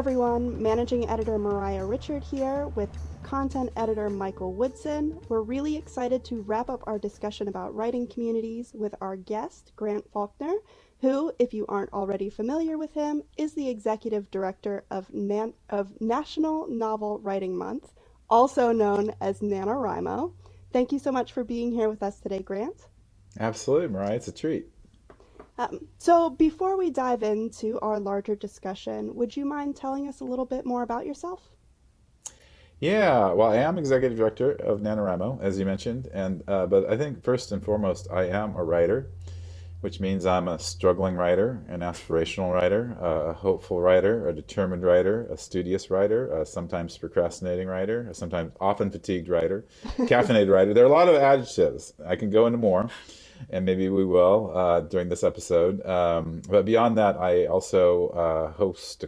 everyone, Managing Editor Moriah Richard here with Content Editor Michael Woodson. We're really excited to wrap up our discussion about writing communities with our guest, Grant Faulkner, who, if you aren't already familiar with him, is the Executive Director of National Novel Writing Month, also known as NaNoWriMo. Thank you so much for being here with us today, Grant. Absolutely, Mariah. It's a treat. So before we dive into our larger discussion, would you mind telling us a little bit more about yourself? Yeah, well, I am executive director of NaNoWriMo, as you mentioned, and but I think first and foremost, I am a writer, which means I'm a struggling writer, an aspirational writer, a hopeful writer, a determined writer, a studious writer, a sometimes procrastinating writer, a sometimes often fatigued writer, caffeinated writer. There are a lot of adjectives. I can go into more, and maybe we will during this episode. But beyond that, I also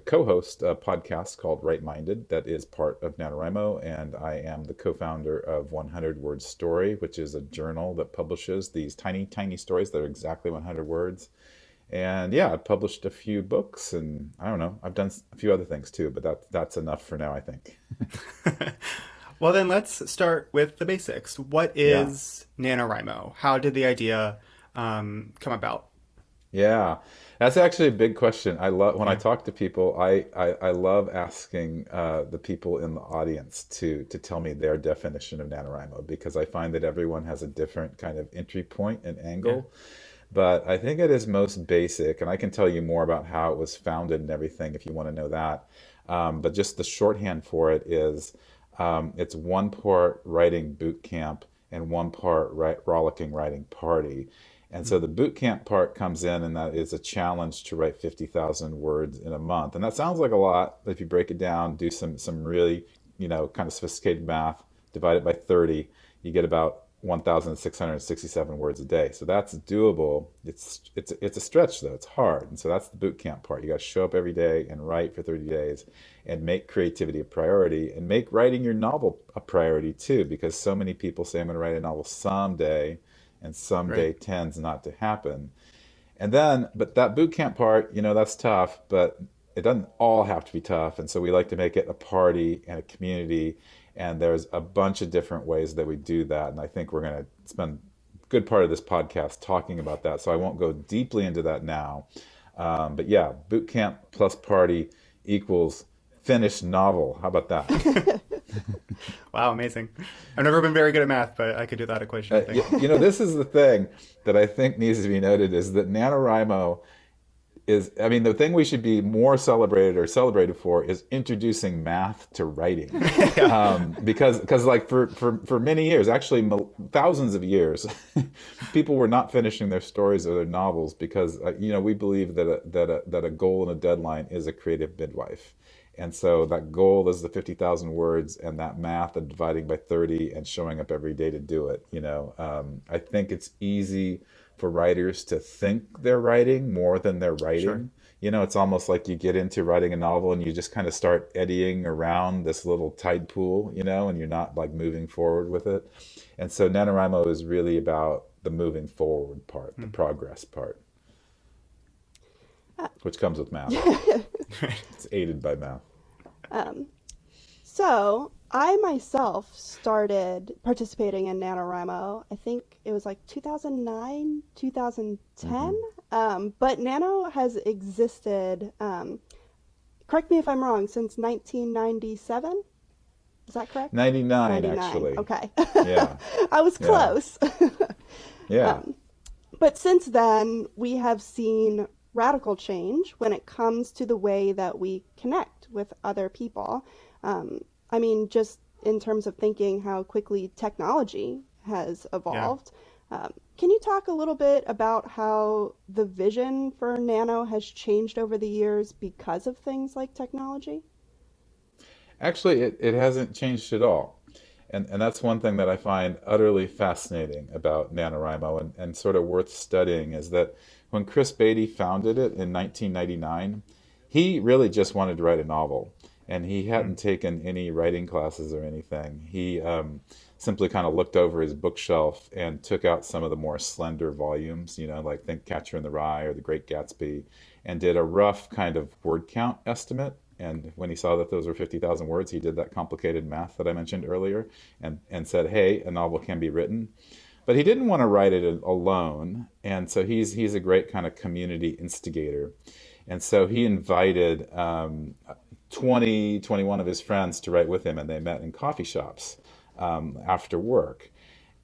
co-host a podcast called Right Minded that is part of NaNoWriMo, and I am the co-founder of 100 Word Story, which is a journal that publishes these tiny, tiny stories that are exactly 100 words. And yeah, I've published a few books, and I don't know, I've done a few other things too, but that's enough for now, I think. Well, then let's start with the basics. What Yeah. is NaNoWriMo? How did the idea come about? Yeah, that's actually a big question. I love when I Yeah. talk to people. I love asking the people in the audience to tell me their definition of NaNoWriMo because I find that everyone has a different kind of entry point and Yeah. angle. But I think it is most basic, and I can tell you more about how it was founded and everything if you want to know that. But just the shorthand for it is it's one part writing boot camp and one part rollicking writing party. And so the boot camp part comes in, and that is a challenge to write 50,000 words in a month. And that sounds like a lot, but if you break it down, do some really, kind of sophisticated math, divide it by 30, you get about 1,667 words a day. So that's doable. It's a stretch though. It's hard. And so that's the boot camp part. You got to show up every day and write for 30 days and make creativity a priority and make writing your novel a priority too, because so many people say I'm going to write a novel someday, and Right. someday tends not to happen. And then, but that boot camp part, that's tough, but it doesn't all have to be tough. And so we like to make it a party and a community. And there's a bunch of different ways that we do that. And I think we're going to spend a good part of this podcast talking about that. So I won't go deeply into that now. But yeah, boot camp plus party equals finished novel. How about that? Wow, amazing. I've never been very good at math, but I could do that equation, I think. This is the thing that I think needs to be noted is that NaNoWriMo I mean, the thing we should be more celebrated or celebrated for is introducing math to writing. Yeah. Because like for many years, actually thousands of years, people were not finishing their stories or their novels because, we believe that a goal and a deadline is a creative midwife. And so that goal is the 50,000 words and that math of dividing by 30 and showing up every day to do it. I think it's easy for writers to think they're writing more than they're Sure. writing. It's almost like you get into writing a novel and you just kind of start eddying around this little tide pool, and you're not like moving forward with it. And so NaNoWriMo is really about the moving forward part, the Hmm. progress part, Uh, which comes with math. It's aided by math. um, So, I myself started participating in NaNoWriMo. I think it was like 2009, 2010. Hmm. But Nano has existed, correct me if I'm wrong, since 1997? Is that correct? 99, 99. actually. Okay. Yeah, I was yeah, close. yeah, Um, but since then, we have seen radical change when it comes to the way that we connect with other people. I mean, just in terms of thinking how quickly technology has Yeah. evolved. Can you talk a little bit about how the vision for Nano has changed over the years because of things like technology? Actually, it hasn't changed at all. And that's one thing that I find utterly fascinating about NaNoWriMo and sort of worth studying is that when Chris Beatty founded it in 1999, he really just wanted to write a novel. And he Hmm. hadn't taken any writing classes or anything. He simply kind of looked over his bookshelf and took out some of the more slender volumes, like think Catcher in the Rye or The Great Gatsby, and did a rough kind of word count estimate And when he saw that those were 50,000 words, he did that complicated math that I mentioned earlier and said, hey, a novel can be written. But he didn't want to write it alone. And so he's a great kind of community instigator. And so he invited 21 of his friends to write with him, and they met in coffee shops after work.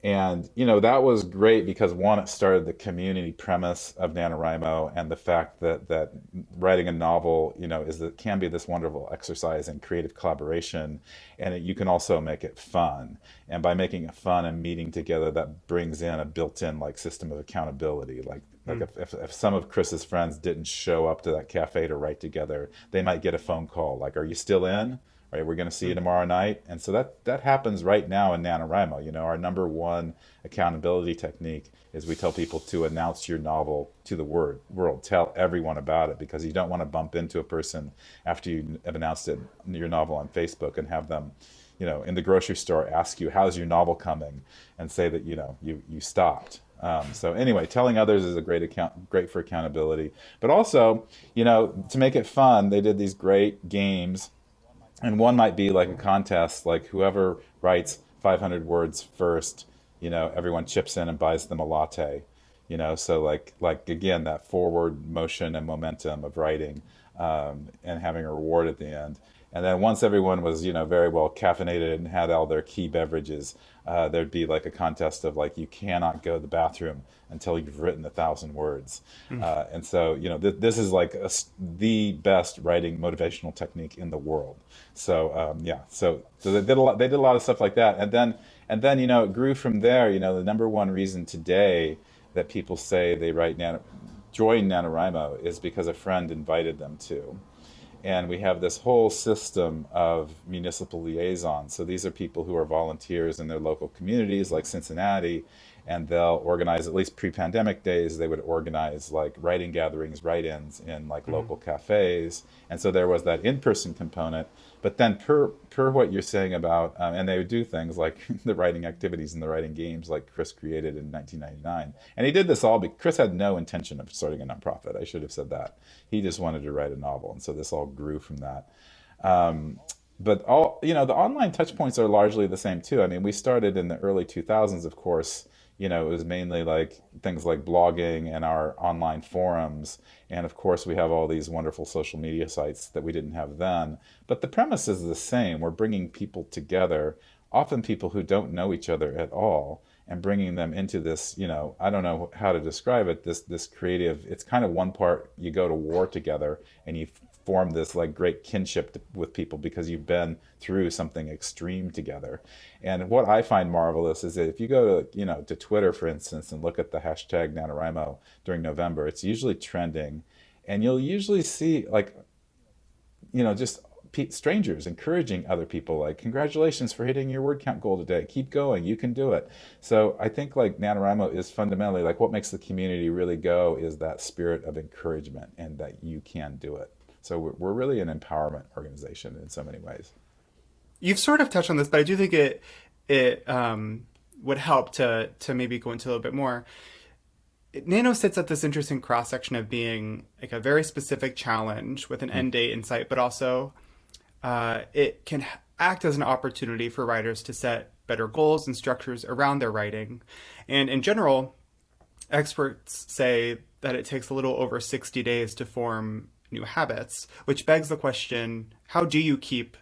And that was great because one, it started the community premise of NaNoWriMo, and the fact that writing a novel, can be this wonderful exercise in creative collaboration, and you can also make it fun. And by making it fun and meeting together, that brings in a built-in like system of accountability. Like if some of Chris's friends didn't show up to that cafe to write together, they might get a phone call like, "Are you still in? Right, we're going to see you tomorrow night." And so that happens right now in NaNoWriMo. Our number one accountability technique is we tell people to announce your novel to the world. Tell everyone about it, because you don't want to bump into a person after you have announced your novel on Facebook and have them, in the grocery store ask you, "How's your novel coming?" and say that, you stopped. So anyway, telling others is a great for accountability. But also, to make it fun, they did these great games, and one might be like a contest, like whoever writes 500 words first, everyone chips in and buys them a latte. So like again, that forward motion and momentum of writing, and having a reward at the end. And then once everyone was, very well caffeinated and had all their key beverages, there'd be like a contest of like, you cannot go to the bathroom until you've written 1,000 words. And so, this is like the best writing motivational technique in the world. So so they did a lot. They did a lot of stuff like that, and then it grew from there. The number one reason today that people say they join NaNoWriMo is because a friend invited them to. And we have this whole system of municipal liaisons. So these are people who are volunteers in their local communities, like Cincinnati, and they'll organize, at least pre-pandemic days, they would organize like writing gatherings, write-ins in like local cafes. And so there was that in-person component. But then per what you're saying about, and they would do things like the writing activities and the writing games like Chris created in 1999. And he did this all because Chris had no intention of starting a nonprofit. I should have said that. He just wanted to write a novel. And so this all grew from that. But the online touch points are largely the same too. I mean, we started in the early 2000s, of course. It was mainly like things like blogging and our online forums. And of course, we have all these wonderful social media sites that we didn't have then. But the premise is the same. We're bringing people together, often people who don't know each other at all, and bringing them into this, I don't know how to describe it, this creative, it's kind of one part you go to war together and you form this like great kinship with people because you've been through something extreme together. And what I find marvelous is that if you go to, to Twitter, for instance, and look at the hashtag NaNoWriMo during November, it's usually trending, and you'll usually see like, just strangers encouraging other people like, "Congratulations for hitting your word count goal today. Keep going. You can do it." So I think like NaNoWriMo is fundamentally like what makes the community really go is that spirit of encouragement and that you can do it. So we're really an empowerment organization in so many ways. You've sort of touched on this, but I do think it would help to maybe go into a little bit more. Nano sits at this interesting cross section of being like a very specific challenge with an end date in sight, but also it can act as an opportunity for writers to set better goals and structures around their writing. And in general, experts say that it takes a little over 60 days to form new habits, which begs the question, how do you keep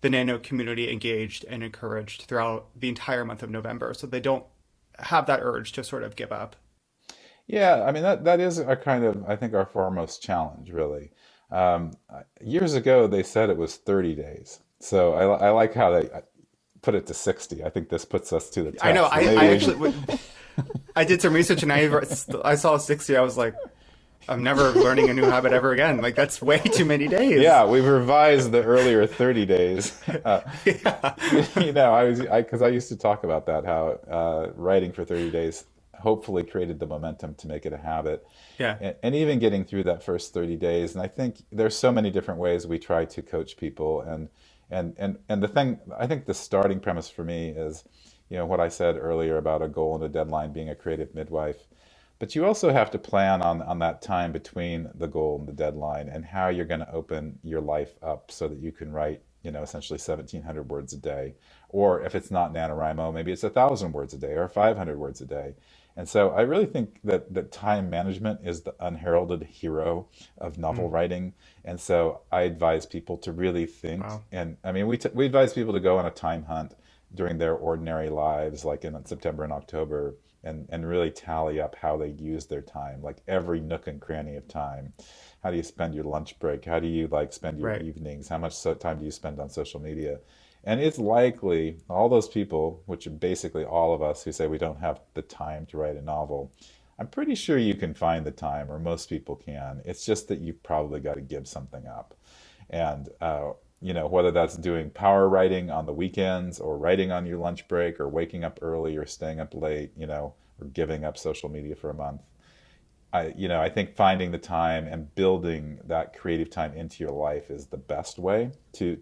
the Nano community engaged and encouraged throughout the entire month of November so they don't have that urge to sort of give up? Yeah, I mean that is our kind of, I think, our foremost challenge, really. Um, Years ago, they said it was 30 days. So I like how they put it to 60. I think this puts us to the I know. test. So I maybe we actually I did some research and I saw 60. I was like, I'm never learning a new habit ever again. Like that's way too many days. Yeah, we've revised the earlier 30 days. Yeah. Because I used to talk about that, how writing for 30 days hopefully created the momentum to make it a habit. Yeah. And even getting through that first 30 days. And I think there's so many different ways we try to coach people. And the thing, I think the starting premise for me is, what I said earlier about a goal and a deadline being a creative midwife. But you also have to plan on that time between the goal and the deadline and how you're going to open your life up so that you can write, essentially 1,700 words a day. Or if it's not NaNoWriMo, maybe it's 1,000 words a day or 500 words a day. And so I really think that time management is the unheralded hero of novel Mm. writing. And so I advise people to really think. Wow. And I mean, we advise people to go on a time hunt during their ordinary lives, like in September and October, and really tally up how they use their time, like every nook and cranny of time. How do you spend your lunch break? How do you like spend your Right. evenings? How much time do you spend on social media? And it's likely all those people, which are basically all of us who say we don't have the time to write a novel, I'm pretty sure you can find the time, or most people can. It's just that you've probably got to give something up. And, whether that's doing power writing on the weekends or writing on your lunch break or waking up early or staying up late, or giving up social media for a month. I think finding the time and building that creative time into your life is the best way to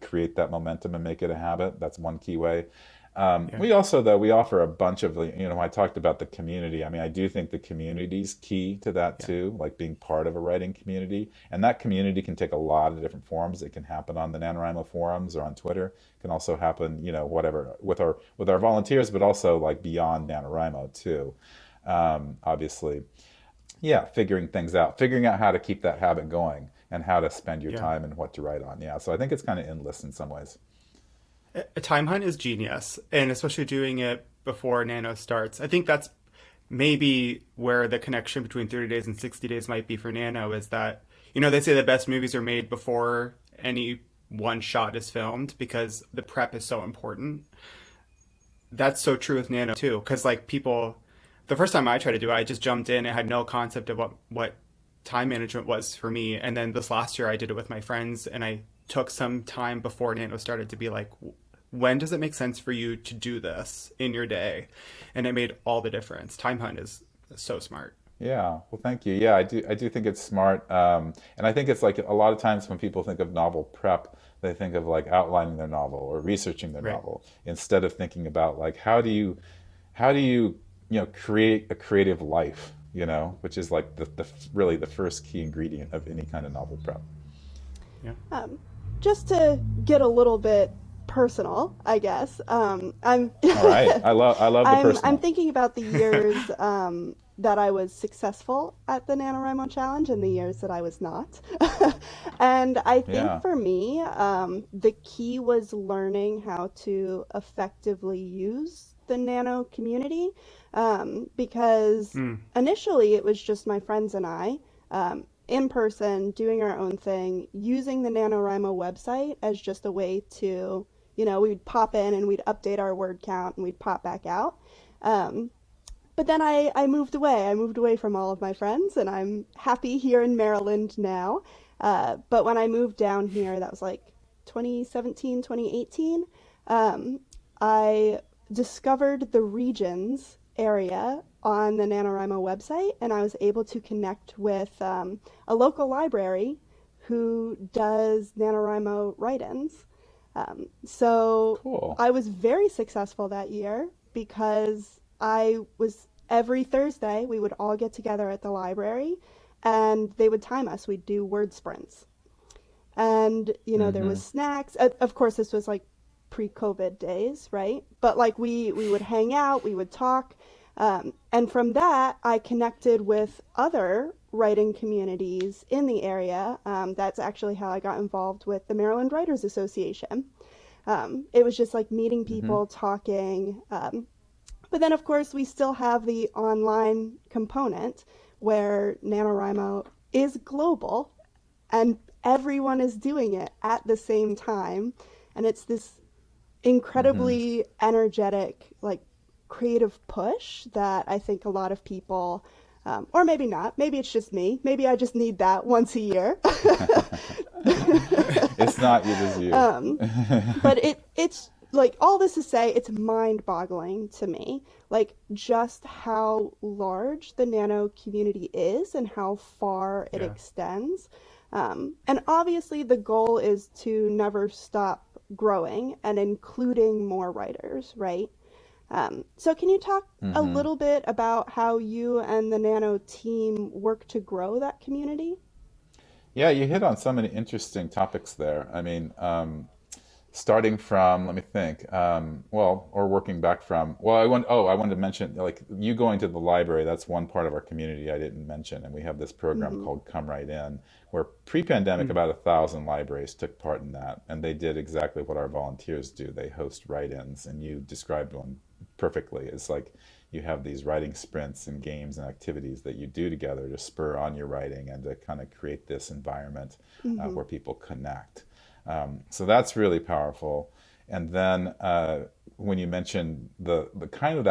create that momentum and make it a habit. That's one key way. Yeah. We also, though, we offer a bunch of, I talked about the community. I mean, I do think the community's key to that Yeah. too, like being part of a writing community. And that community can take a lot of different forms. It can happen on the NaNoWriMo forums or on Twitter. It can also happen, whatever, with our volunteers, but also like beyond NaNoWriMo too. Obviously, yeah, figuring out how to keep that habit going and how to spend your Yeah. time and what to write on. Yeah, so I think it's kind of endless in some ways. A time hunt is genius, and especially doing it before Nano starts. I think that's maybe where the connection between 30 days and 60 days might be for Nano is that, they say the best movies are made before any one shot is filmed because the prep is so important. That's so true with Nano too, because like people, the first time I tried to do it, I just jumped in and had no concept of what time management was for me. And then this last year, I did it with my friends, and I took some time before Nano started to be like, when does it make sense for you to do this in your day? And it made all the difference. Time Hunt is so smart. Yeah, well, thank you. Yeah, I do think it's smart, and I think it's like a lot of times when people think of novel prep, they think of like outlining their novel or researching their Right. novel instead of thinking about like how do you create a creative life, which is like the really the first key ingredient of any kind of novel prep. Yeah. Um, just to get a little bit personal, I guess. I'm All right, I love the I'm personal. thinking about the years that I was successful at the NaNoWriMo challenge and the years that I was not. And I think Yeah. for me, the key was learning how to effectively use the Nano community, because Mm. initially it was just my friends and I, in person, doing our own thing, using the NaNoWriMo website as just a way to, we'd pop in and we'd update our word count and we'd pop back out. Um, but then I moved away. I moved away from all of my friends, and I'm happy here in Maryland now. But when I moved down here, that was like 2017, 2018. I discovered the regions area on the NaNoWriMo website, and I was able to connect with a local library who does NaNoWriMo write-ins. So Cool. I was very successful that year because I was every Thursday we would all get together at the library and they would time us. We'd do word sprints. And there was Mm-hmm. snacks. Of course this was like pre-COVID days, right? But like we would hang out, we would talk. And from that, I connected with other writing communities in the area. That's actually how I got involved with the Maryland Writers Association. It was just like meeting Mm-hmm. people, talking. But then, of course, we still have the online component where NaNoWriMo is global and everyone is doing it at the same time. And it's this Mm-hmm. incredibly energetic, like creative push that I think a lot of people, or maybe not, maybe it's just me, maybe I just need that once a year. It's not you, just you. um, but it's like all this to say it's mind-boggling to me, like just how large the Nano community is and how far it Yeah. extends. And obviously the goal is to never stop growing and including more writers, right? So can you talk a Hmm. little bit about how you and the Nano team work to grow that community? Yeah, you hit on so many interesting topics there. I mean, starting from, let me think, well, or working back from, well, I wanted to mention, like, you going to the library, that's one part of our community I didn't mention. And we have this program Hmm. called Come Right In, where pre-pandemic, Mm. about 1,000 libraries took part in that. And they did exactly what our volunteers do. They host write-ins, and you described one perfectly. It's like you have these writing sprints and games and activities that you do together to spur on your writing and to kind of create this environment Hmm. where people connect. So that's really powerful. And then when you mentioned the kind of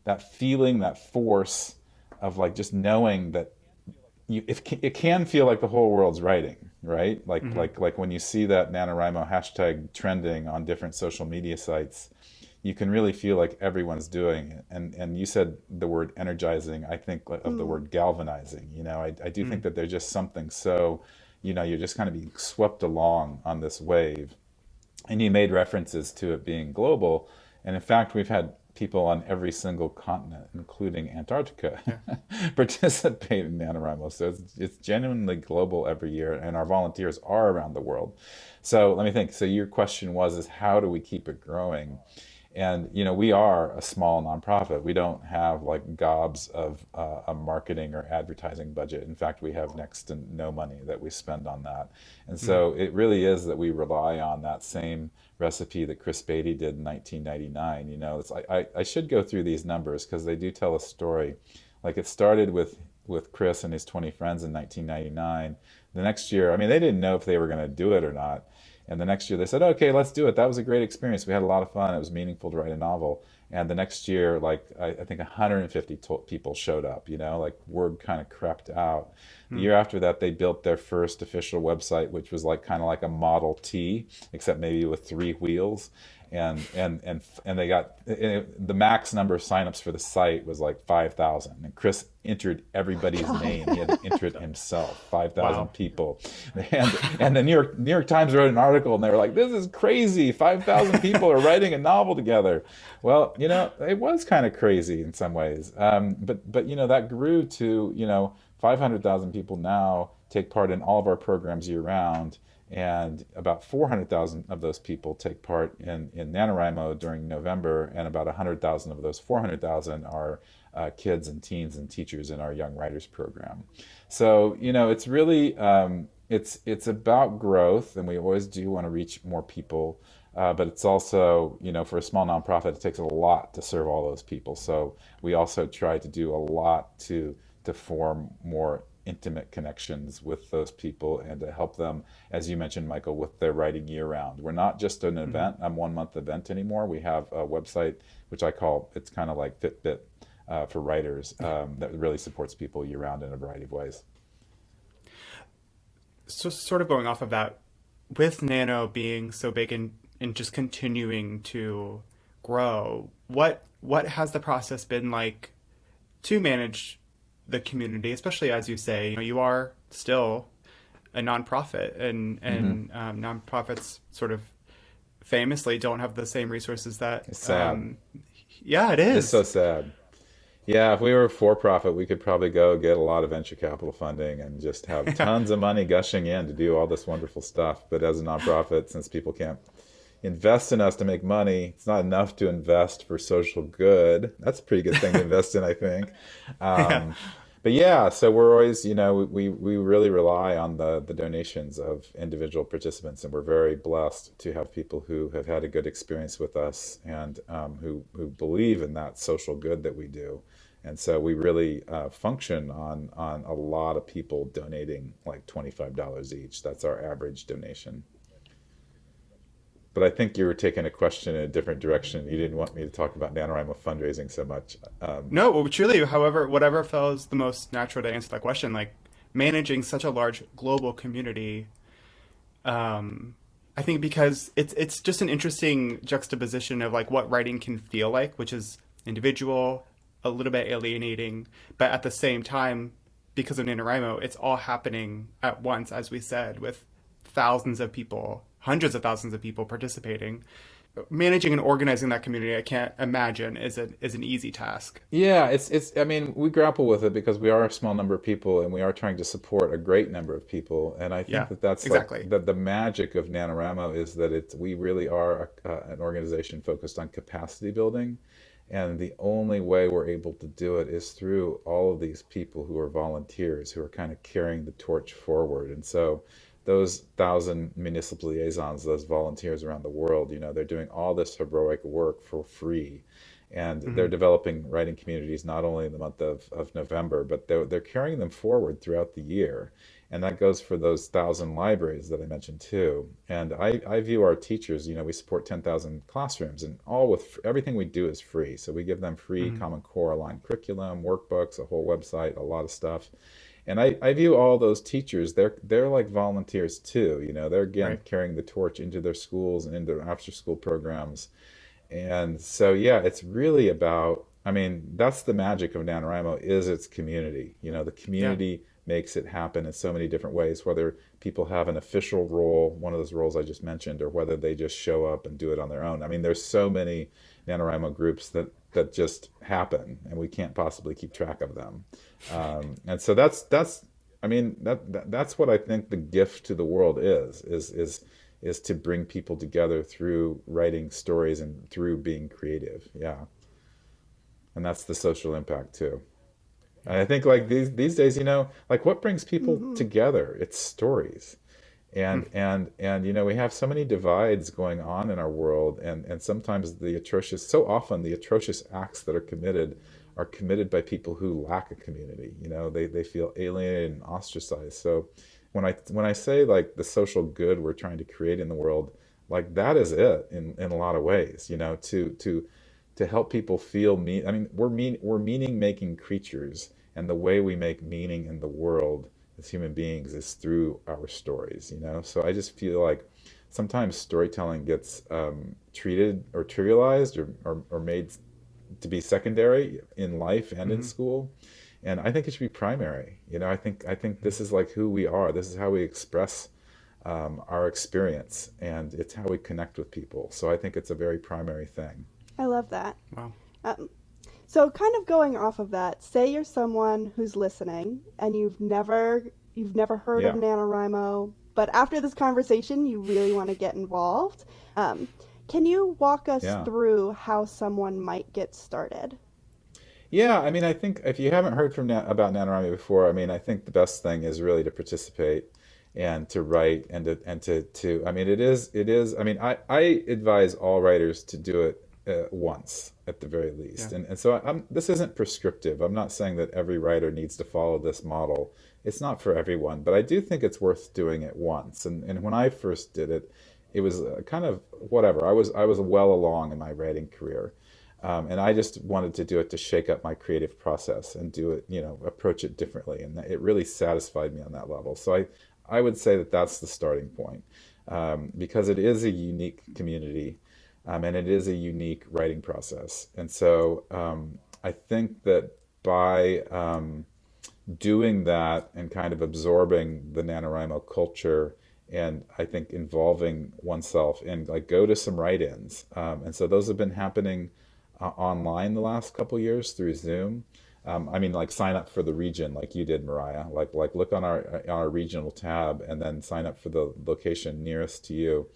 that feeling, that force of like just knowing that it can feel like the whole world's writing, right? Hmm. Like when you see that NaNoWriMo hashtag trending on different social media sites, you can really feel like everyone's doing it. And you said the word energizing. I think of the Mm. word galvanizing. I do think Mm. that there's just something so, you're just kind of being swept along on this wave. And you made references to it being global. And in fact, we've had people on every single continent, including Antarctica, Yeah. participate in NaNoWriMo. So it's genuinely global every year, and our volunteers are around the world. So let me think. So your question is how do we keep it growing? And we are a small nonprofit. We don't have like gobs of a marketing or advertising budget. In fact, we have next to no money that we spend on that. And Mm. so it really is that we rely on that same recipe that Chris Beatty did in 1999. It's like I should go through these numbers because they do tell a story. Like it started with Chris and his 20 friends in 1999. The next year, I mean, they didn't know if they were going to do it or not. And the next year they said, okay, let's do it. That was a great experience. We had a lot of fun. It was meaningful to write a novel. And the next year, like I think 150 people showed up. Like word kind of crept out. The Mm. year after that, they built their first official website, which was like kind of like a Model T, except maybe with three wheels. And they got the max number of signups for the site was like 5,000. And Chris entered everybody's God. name. He had to enter it himself. Wow. 5,000 people, and the New York Times wrote an article, and they were like, "This is crazy. 5,000 people are writing a novel together." Well, it was kind of crazy in some ways, but that grew to 500,000 people now take part in all of our programs year round, and about 400,000 of those people take part in NaNoWriMo during November, and about 100,000 of those 400,000 are kids and teens and teachers in our Young Writers program. So it's really it's about growth, and we always do want to reach more people. But it's also, for a small nonprofit, it takes a lot to serve all those people. So we also try to do a lot to form more intimate connections with those people and to help them, as you mentioned, Michael, with their writing year round. We're not just an Mm. event, a 1 month event anymore. We have a website, which I call, it's kind of like Fitbit for writers, that really supports people year round in a variety of ways. So sort of going off of that, with Nano being so big and just continuing to grow, what has the process been like to manage the community, especially as you say, you are still a nonprofit, and Hmm. nonprofits sort of famously don't have the same resources that It's sad. yeah, it It's so is. sad. Yeah, if we were for profit, we could probably go get a lot of venture capital funding and just have tons of money gushing in to do all this wonderful stuff. But as a nonprofit, since people can't invest in us to make money, it's not enough to invest for social good. That's a pretty good thing to invest in, I think. Yeah. Um, but yeah, so we're always, we really rely on the donations of individual participants, and we're very blessed to have people who have had a good experience with us and who believe in that social good that we do. And so we really function on a lot of people donating like $25 each. That's our average donation. But I think you were taking a question in a different direction. You didn't want me to talk about NaNoWriMo fundraising so much. No, well, truly, however, whatever feels the most natural to answer that question, like managing such a large global community, I think because it's just an interesting juxtaposition of like what writing can feel like, which is individual, a little bit alienating, but at the same time, because of NaNoWriMo, it's all happening at once, as we said, with thousands of people, hundreds of thousands of people participating. managing and organizing that community, I can't imagine is an easy task. Yeah, it's I mean, we grapple with it because we are a small number of people and we are trying to support a great number of people. And I think Yeah, that that's like exactly. the magic of NaNoWriMo is that we really are an organization focused on capacity building. And the only way we're able to do it is through all of these people who are volunteers who are kind of carrying the torch forward. And so those 1,000 municipal liaisons, those volunteers around the world, they're doing all this heroic work for free. And they're Hmm. developing writing communities not only in the month of November, but they're carrying them forward throughout the year. And that goes for those 1,000 libraries that I mentioned too. And I view our teachers, we support 10,000 classrooms, and everything we do is free. So we give them free Hmm. Common Core aligned curriculum, workbooks, a whole website, a lot of stuff. And I view all those teachers, they're like volunteers too. They're again Right. carrying the torch into their schools and into their after school programs. And so, yeah, it's really about, I mean, that's the magic of NaNoWriMo is its community. The Yeah. community makes it happen in so many different ways, whether people have an official role, one of those roles I just mentioned, or whether they just show up and do it on their own. I mean, there's so many NaNoWriMo groups that just happen and we can't possibly keep track of them. And so that's I mean that's what I think the gift to the world is to bring people together through writing stories and through being creative. Yeah, and that's the social impact too. And I think like these days, like what brings people Mm-hmm. together? It's stories. Hmm. And we have so many divides going on in our world, and sometimes so often the atrocious acts that are committed by people who lack a community. They feel alienated and ostracized. So when I say like the social good we're trying to create in the world, like that is it in a lot of ways. To help people feel I mean, we're meaning making creatures, and the way we make meaning in the world as human beings is through our stories. So I just feel like sometimes storytelling gets treated or trivialized or made to be secondary in life and in Hmm. school, and I think it should be primary. I think this is like who we are. This is how we express our experience, and it's how we connect with people. So I think it's a very primary thing. I love that. Wow. Um, so, kind of going off of that, say you're someone who's listening and you've never heard of Yeah, NaNoWriMo, but after this conversation, you really want to get involved. Um, can you walk us yeah. through how someone might get started? Yeah, I mean, I think if you haven't heard about NaNoWriMo before, I mean, I think the best thing is really to participate and to write and to I mean, it is, I mean, I advise all writers to do it once at the very Yeah. least. And so this isn't prescriptive. I'm not saying that every writer needs to follow this model. It's not for everyone, but I do think it's worth doing it once. And when I first did it, it was kind of whatever. I was well along in my writing career. And I just wanted to do it to shake up my creative process and do it, approach it differently. And it really satisfied me on that level. So I would say that that's the starting point, because it is a unique community, and it is a unique writing process. And so I think that by doing that and kind of absorbing the NaNoWriMo culture, and I think involving oneself and like go to some write-ins. And so those have been happening online the last couple years through Zoom. I mean, like sign up for the region like you did, Moriah. Like look on our regional tab and then sign up for the location nearest to you.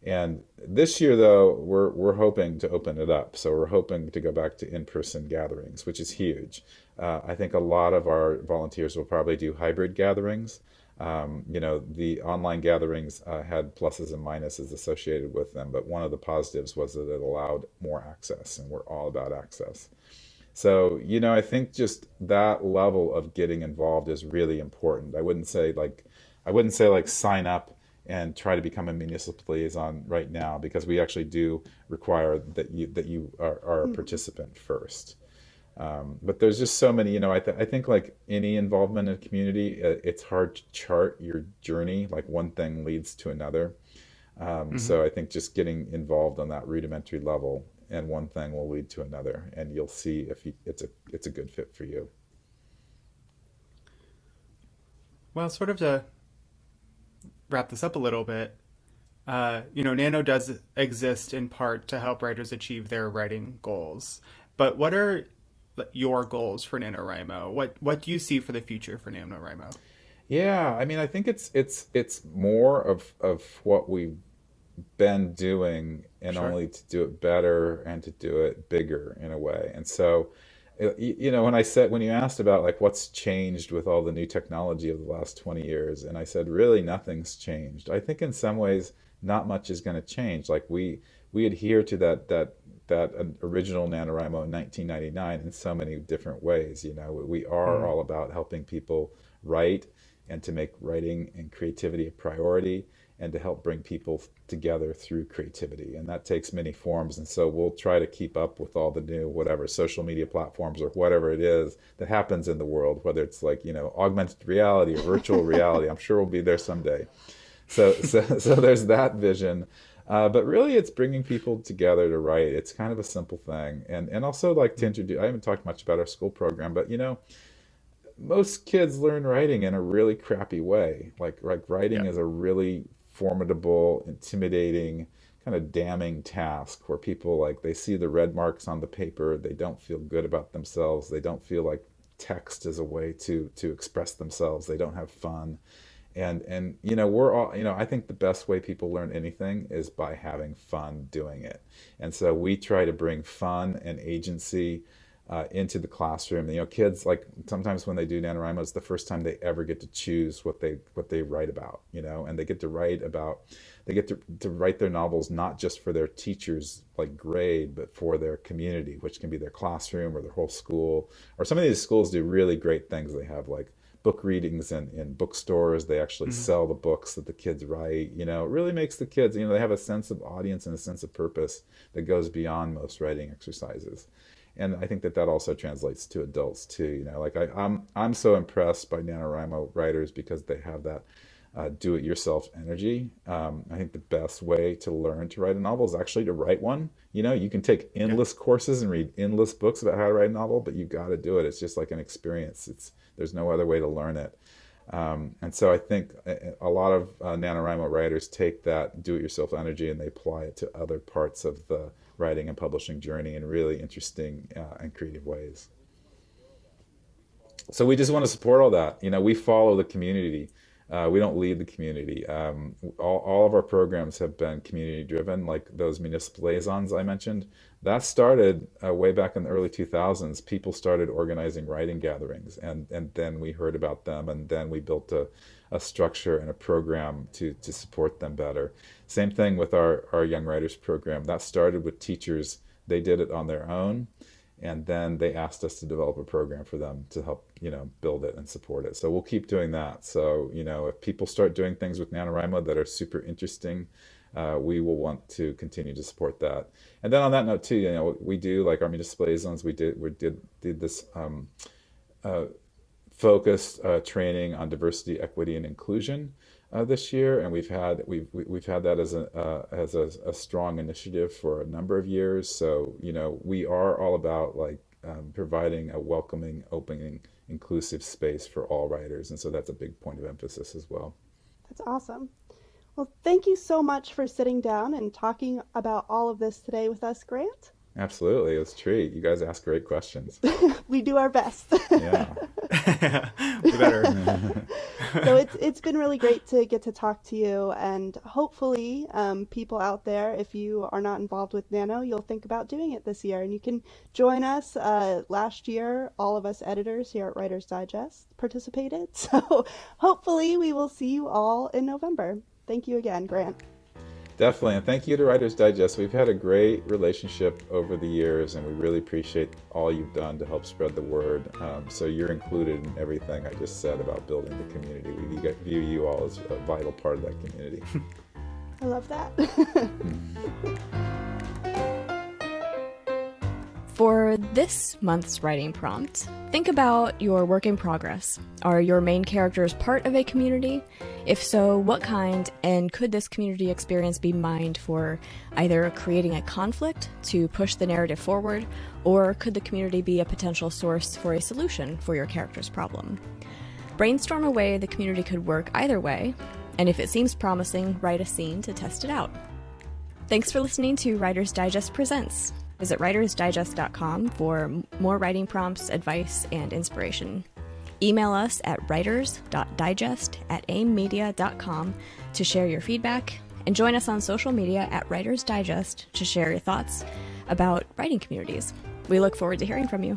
And this year, though, we're hoping to open it up. So we're hoping to go back to in-person gatherings, which is huge. I think a lot of our volunteers will probably do hybrid gatherings. The online gatherings had pluses and minuses associated with them, but one of the positives was that it allowed more access, and we're all about access. So, I think just that level of getting involved is really important. I wouldn't say like sign up and try to become a municipal liaison right now, because we actually do require that you are a Mhm. participant first. But there's just so many, I think like any involvement in a community, it's hard to chart your journey. Like one thing leads to another. Hmm. So I think just getting involved on that rudimentary level, and one thing will lead to another, and you'll see if it's a good fit for you. Well, sort of to wrap this up a little bit, Nano does exist in part to help writers achieve their writing goals. But what are your goals for NaNoWriMo? What do you see for the future for NaNoWriMo? Yeah, I mean, I think it's more of what we've been doing, and Sure. only to do it better and to do it bigger in a way. And so, when you asked about like what's changed with all the new technology of the last 20 years, and I said really nothing's changed. I think in some ways not much is going to change. Like we adhere to that original NaNoWriMo in 1999 in so many different ways. We are Mm. all about helping people write, and to make writing and creativity a priority, and to help bring people together through creativity. And that takes many forms. And so we'll try to keep up with all the new, whatever, social media platforms or whatever it is that happens in the world, whether it's like, augmented reality or virtual reality. I'm sure we'll be there someday. So there's that vision. But really, it's bringing people together to write. It's kind of a simple thing. And also like to introduce, I haven't talked much about our school program, but most kids learn writing in a really crappy way. Like writing Yeah. is a really formidable, intimidating, kind of damning task where people like they see the red marks on the paper, they don't feel good about themselves, they don't feel like text is a way to express themselves, they don't have fun. And we're all, I think the best way people learn anything is by having fun doing it. And so we try to bring fun and agency into the classroom. Kids, like, sometimes when they do NaNoWriMo, it's the first time they ever get to choose what they write about. And they get to write their novels not just for their teachers like grade, but for their community, which can be their classroom or their whole school. Or some of these schools do really great things. They have like book readings in bookstores. They actually Mhm. sell the books that the kids write. It really makes the kids, they have a sense of audience and a sense of purpose that goes beyond most writing exercises. And I think that also translates to adults too. Like I'm so impressed by NaNoWriMo writers because they have that do-it-yourself energy. I think the best way to learn to write a novel is actually to write one. You can take Yeah. endless courses and read endless books about how to write a novel, but you got to do it. It's just like an experience. There's no other way to learn it. And so I think a lot of NaNoWriMo writers take that do-it-yourself energy and they apply it to other parts of the writing and publishing journey in really interesting and creative ways. So we just want to support all that. We follow the community. We don't lead the community. All of our programs have been community driven, like those municipal liaisons I mentioned. That started way back in the early 2000s. People started organizing writing gatherings, and then we heard about them, and then we built a structure and a program to support them better. Same thing with our Young Writers program. That started with teachers. They did it on their own, and then they asked us to develop a program for them to help build it and support it. So we'll keep doing that. So if people start doing things with NaNoWriMo that are super interesting, we will want to continue to support that. And then on that note too, we do like our municipal liaisons. We did this uh, focused training on diversity, equity, and inclusion this year, and we've had that as a strong initiative for a number of years. So we are all about like providing a welcoming, opening, inclusive space for all writers, and so that's a big point of emphasis as well. That's awesome. Well, thank you so much for sitting down and talking about all of this today with us, Grant. Absolutely, it's a treat. You guys ask great questions. We do our best. Yeah. We better. So it's been really great to get to talk to you, and hopefully, people out there, if you are not involved with Nano, you'll think about doing it this year, and you can join us. Last year, all of us editors here at Writers Digest participated, so hopefully, we will see you all in November. Thank you again, Grant. Definitely, and thank you to Writers Digest. We've had a great relationship over the years, and we really appreciate all you've done to help spread the word. So you're included in everything I just said about building the community. We view you all as a vital part of that community. I love that. For this month's writing prompt, think about your work in progress. Are your main characters part of a community? If so, what kind, and could this community experience be mined for either creating a conflict to push the narrative forward, or could the community be a potential source for a solution for your character's problem? Brainstorm a way the community could work either way, And if it seems promising, write a scene to test it out. Thanks for listening to Writer's Digest Presents. Visit writersdigest.com for more writing prompts, advice, and inspiration. Email us at writers.digest@aimmedia.com to share your feedback, and join us on social media at Writers Digest to share your thoughts about writing communities. We look forward to hearing from you.